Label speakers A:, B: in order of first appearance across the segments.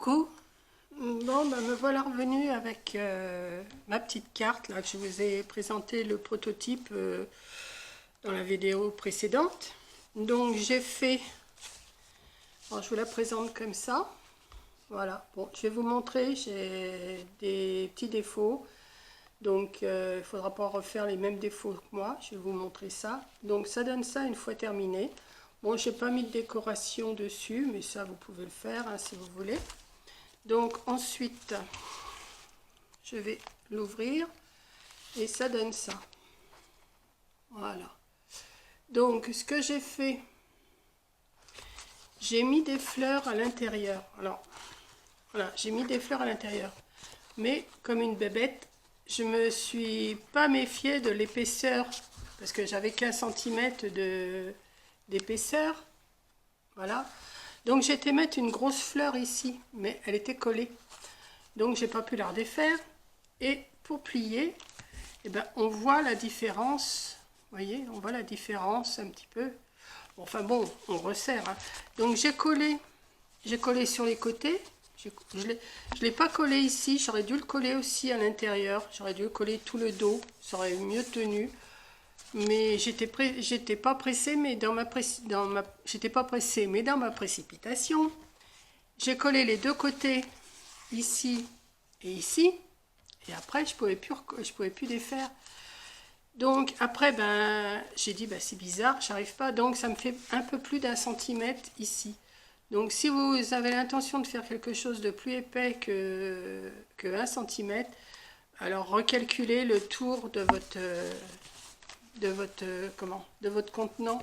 A: Coucou. Bon, ben, me voilà revenue avec ma petite carte là que je vous ai présenté le prototype dans la vidéo précédente. Donc j'ai fait, alors je vous la présente comme ça. Voilà. Bon, je vais vous montrer. J'ai des petits défauts, donc il ne faudra pas refaire les mêmes défauts que moi. Je vais vous montrer ça. Donc ça donne ça une fois terminé. Bon, j'ai pas mis de décoration dessus, mais ça vous pouvez le faire hein, si vous voulez. Donc ensuite, je vais l'ouvrir et ça donne ça. Voilà. Donc ce que j'ai fait, j'ai mis des fleurs à l'intérieur. Alors voilà, j'ai mis des fleurs à l'intérieur. Mais comme une bébête, je me suis pas méfiée de l'épaisseur parce que j'avais qu'un centimètre d'épaisseur. Voilà. Donc j'ai été mettre une grosse fleur ici, mais elle était collée. Donc j'ai pas pu la redéfaire. Et pour plier, eh ben, on voit la différence. Vous voyez, on voit la différence un petit peu. Enfin bon, on resserre. Hein. Donc j'ai collé sur les côtés. Je ne l'ai pas collé ici. J'aurais dû le coller aussi à l'intérieur. J'aurais dû coller tout le dos. Ça aurait mieux tenu. Mais j'étais pas pressée, mais dans ma précipitation, j'ai collé les deux côtés ici et ici. Et après, je pouvais plus défaire. Donc après, ben, j'ai dit, ben, c'est bizarre, j'arrive pas. Donc ça me fait un peu plus d'un centimètre ici. Donc si vous avez l'intention de faire quelque chose de plus épais que 1 centimètre, alors recalculez le tour de votre contenant.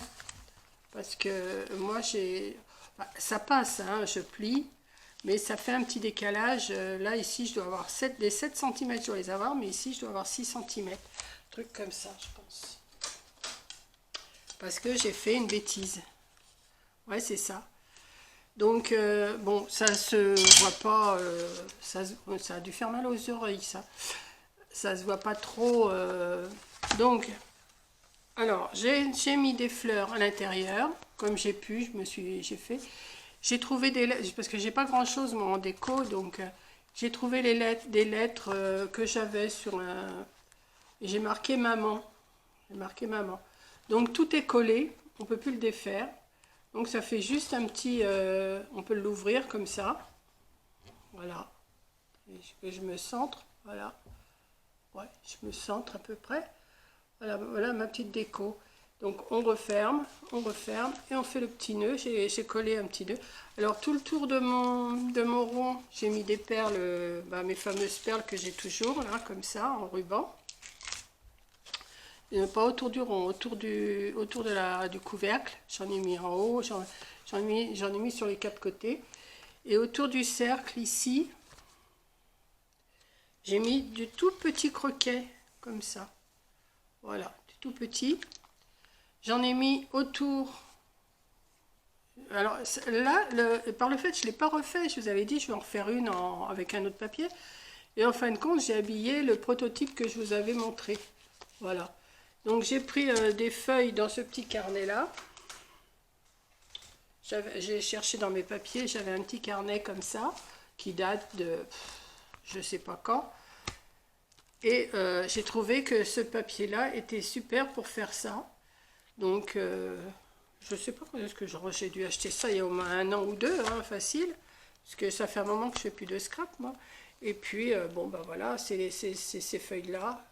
A: Parce que moi, ça passe, hein, je plie. Mais ça fait un petit décalage. Là, ici, je dois avoir les 7 cm, je dois les avoir, mais ici, je dois avoir 6 cm. Truc comme ça, je pense. Parce que j'ai fait une bêtise. Ouais, c'est ça. Donc, bon, ça se voit pas. Ça a dû faire mal aux oreilles, ça. Ça se voit pas trop. Donc, alors, j'ai mis des fleurs à l'intérieur. Comme j'ai pu, j'ai fait. J'ai trouvé des lettres, parce que j'ai pas grand chose moi en déco, donc j'ai trouvé des lettres que j'avais sur un. J'ai marqué maman. J'ai marqué maman. Donc tout est collé, on peut plus le défaire. Donc ça fait juste un petit. On peut l'ouvrir comme ça. Voilà. Et je me centre. Voilà. Ouais, je me centre à peu près. Voilà, voilà ma petite déco. Donc on referme et on fait le petit nœud. J'ai collé un petit nœud. Alors tout le tour de mon rond, j'ai mis des perles, mes fameuses perles que j'ai toujours là, comme ça, en ruban. Et pas autour du rond, autour du couvercle. J'en ai mis en haut, j'en ai mis sur les 4 côtés. Et autour du cercle ici, j'ai mis du tout petit croquet, comme ça. Voilà, du tout petit. J'en ai mis autour. Alors là, par le fait, je ne l'ai pas refait. Je vous avais dit, je vais en refaire une avec un autre papier. Et en fin de compte, j'ai habillé le prototype que je vous avais montré. Voilà. Donc j'ai pris des feuilles dans ce petit carnet-là. J'ai cherché dans mes papiers. J'avais un petit carnet comme ça, qui date de je ne sais pas quand. Et j'ai trouvé que ce papier-là était super pour faire ça. Donc, je ne sais pas quand est-ce que j'ai dû acheter ça, il y a au moins 1 an ou 2, hein, facile. Parce que ça fait un moment que je ne fais plus de scrap, moi. Et puis, bon, ben voilà, c'est ces feuilles-là.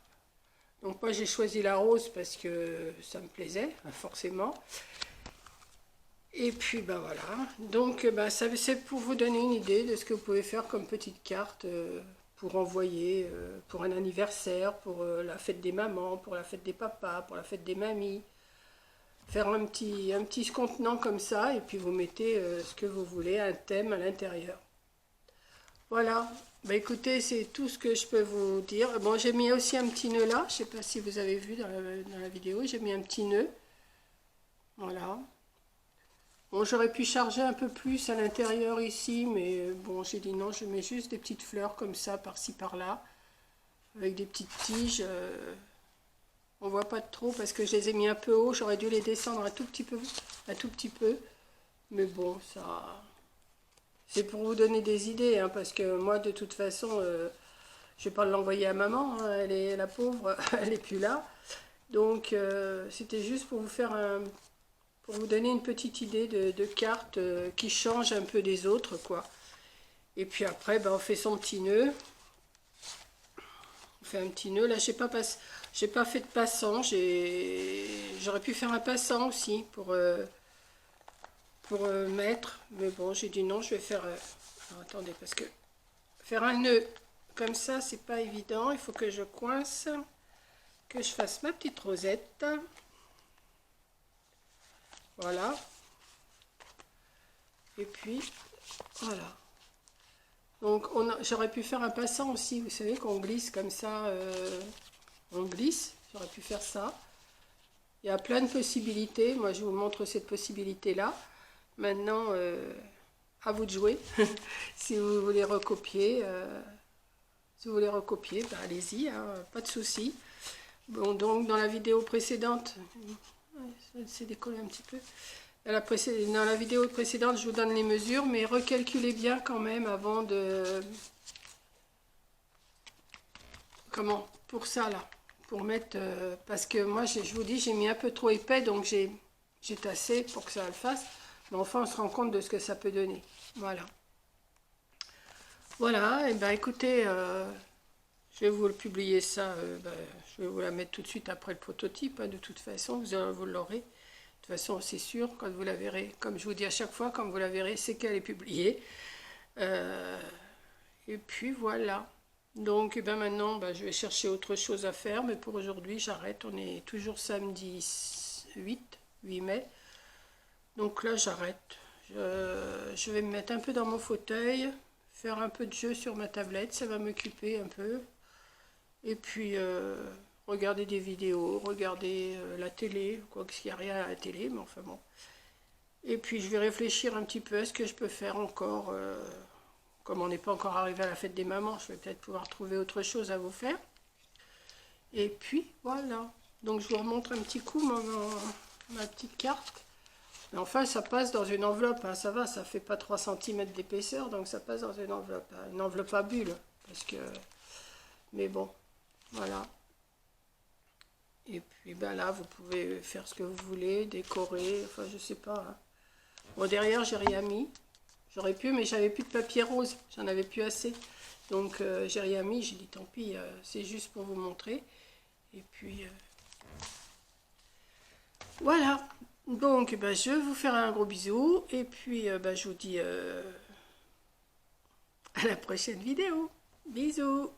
A: Donc, moi, j'ai choisi la rose parce que ça me plaisait, forcément. Et puis, ben voilà. Donc, ben, c'est pour vous donner une idée de ce que vous pouvez faire comme petite carte pour envoyer pour un anniversaire, pour la fête des mamans, pour la fête des papas, pour la fête des mamies. Faire un petit contenant comme ça et puis vous mettez ce que vous voulez, un thème à l'intérieur. Voilà, bah écoutez, c'est tout ce que je peux vous dire. Bon, j'ai mis aussi un petit nœud là, je sais pas si vous avez vu dans la vidéo, j'ai mis un petit nœud. Voilà. Bon, j'aurais pu charger un peu plus à l'intérieur ici, mais bon, j'ai dit non, je mets juste des petites fleurs comme ça, par-ci, par-là, avec des petites tiges. On voit pas trop parce que je les ai mis un peu haut. J'aurais dû les descendre un tout petit peu. Mais bon, ça... C'est pour vous donner des idées, hein, parce que moi, de toute façon, je vais pas l'envoyer à maman, hein, elle est la pauvre, elle est plus là. Donc, c'était juste pour vous faire pour vous donner une petite idée de cartes qui changent un peu des autres, quoi. Et puis après, ben, on fait son petit nœud. On fait un petit nœud. Là, j'ai pas fait de passant. J'aurais pu faire un passant aussi pour mettre. Mais bon, j'ai dit non, je vais faire... alors, attendez, parce que faire un nœud comme ça, c'est pas évident. Il faut que je coince, que je fasse ma petite rosette. Voilà. Et puis, voilà. Donc, j'aurais pu faire un passant aussi. Vous savez qu'on glisse comme ça. On glisse. J'aurais pu faire ça. Il y a plein de possibilités. Moi, je vous montre cette possibilité-là. Maintenant, à vous de jouer. Si vous voulez recopier, ben, allez-y, hein, pas de souci. Bon, donc dans la vidéo précédente, ça s'est décollé un petit peu. Dans la vidéo précédente, je vous donne les mesures, mais recalculez bien quand même avant de... Comment? Pour ça, là. Pour mettre... parce que moi, je vous dis, j'ai mis un peu trop épais, donc j'ai tassé pour que ça le fasse. Mais enfin, on se rend compte de ce que ça peut donner. Voilà. Voilà, et ben écoutez, je vais vous publier ça, je vais vous la mettre tout de suite après le prototype, hein, de toute façon, vous l'aurez. De toute façon, c'est sûr, quand vous la verrez, comme je vous dis à chaque fois, quand vous la verrez, c'est qu'elle est publiée. Et puis voilà. Donc, ben maintenant, je vais chercher autre chose à faire, mais pour aujourd'hui, j'arrête. On est toujours samedi 8 mai. Donc là, j'arrête. Je vais me mettre un peu dans mon fauteuil, faire un peu de jeu sur ma tablette, ça va m'occuper un peu. Et puis, regarder des vidéos, regarder la télé, quoi qu'il n'y a rien à la télé, mais enfin bon. Et puis, je vais réfléchir un petit peu à ce que je peux faire encore. Comme on n'est pas encore arrivé à la fête des mamans, je vais peut-être pouvoir trouver autre chose à vous faire. Et puis, voilà. Donc, je vous remontre un petit coup ma petite carte. Mais enfin, ça passe dans une enveloppe, hein, ça va, ça fait pas 3 cm d'épaisseur, donc ça passe dans une enveloppe à bulle. Parce que... Mais bon, voilà. Et puis ben là, vous pouvez faire ce que vous voulez, décorer, enfin je sais pas. Hein. Bon, derrière, j'ai rien mis. J'aurais pu, mais j'avais plus de papier rose, j'en avais plus assez. Donc j'ai rien mis, j'ai dit tant pis, c'est juste pour vous montrer. Et puis voilà. Donc ben, je vais vous faire un gros bisou. Et puis ben, je vous dis à la prochaine vidéo. Bisous.